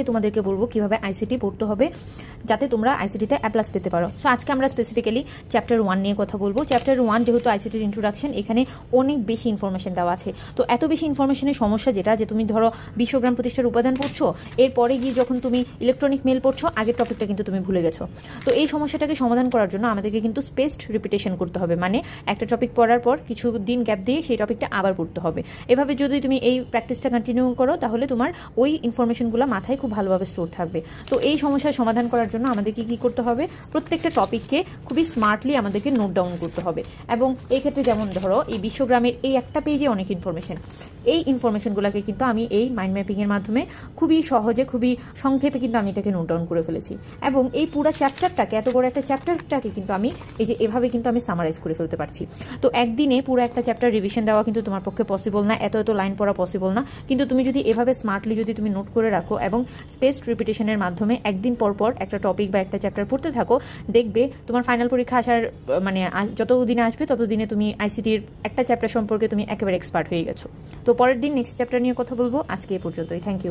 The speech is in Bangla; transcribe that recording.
আজকে তোমাদেরকে বলবো কিভাবে আইসিটি পড়তে হবে যাতে তোমরা আইসিটিতে এ প্লাস পেতে পারো। সো আজকে আমরা স্পেসিফিক্যালি চ্যাপ্টার 1 নিয়ে কথা বলবো। চ্যাপ্টার 1 যেহেতু আইসিটির ইন্ট্রোডাকশন, এখানে অনেক বেশি ইনফরমেশন দেওয়া আছে। তো এত বেশি ইনফরমেশনের সমস্যা যেটা, যে তুমি ধরো বিশ্বগ্রাম প্রতিষ্ঠার উপাদান পড়ছো, এরপরে গিয়ে যখন তুমি ইলেকট্রনিক মেল পড়ছো, আগের টপিকটা কিন্তু তুমি ভুলে গেছো। তো এই সমস্যাটাকে সমাধান করার জন্য আমাদেরকে কিন্তু স্পেসড রিপিটেশন করতে হবে, মানে একটা টপিক পড়ার পর কিছু দিন গ্যাপ দিয়ে সেই টপিকটা আবার পড়তে হবে। এভাবে যদি তুমি এই প্র্যাকটিসটা কন্টিনিউ করো তাহলে তোমার ওই ইনফরমেশনগুলো মাথায় খুব ভালোভাবে স্টোর থাকবে। তো এই সমস্যার সমাধান করার জন্য আমাদেরকে কি করতে হবে, প্রত্যেকটা টপিককে খুবই স্মার্টলি আমাদেরকে নোট ডাউন করতে হবে। এবং এই ক্ষেত্রে যেমন ধরো এই বিশ্বগ্রামের এই একটা পেজে অনেক ইনফরমেশন, এই ইনফরমেশনগুলোকে কিন্তু আমি এই মাইন্ড ম্যাপিংয়ের মাধ্যমে খুবই সহজে, খুবই সংক্ষেপে কিন্তু আমি এটাকে নোট ডাউন করে ফেলেছি। এবং এই পুরো চ্যাপ্টারটাকে, এত বড় একটা চ্যাপ্টারটাকে কিন্তু আমি এই যে এভাবে কিন্তু আমি সামারাইজ করে ফেলতে পারছি। তো একদিনে পুরো একটা চ্যাপ্টার রিভিশন দেওয়া কিন্তু তোমার পক্ষে পসিবল না, এত লাইন পড়া পসিবল না। কিন্তু তুমি যদি এভাবে স্মার্টলি যদি তুমি নোট করে রাখো এবং স্পেসড রিপিটেশনের মাধ্যমে একদিন পর পর একটা টপিক বা একটা চ্যাপ্টার পড়তে থাকো, দেখবে তোমার ফাইনাল পরীক্ষা আসার মানে যত দিনে আসবে ততদিনে তুমি আইসিটির একটা চ্যাপ্টার সম্পর্কে তুমি একেবারে এক্সপার্ট হয়ে গেছো। তো পরের দিন নেক্সট চ্যাপ্টার নিয়ে কথা বলবো। আজকে এই পর্যন্তই। Thank you.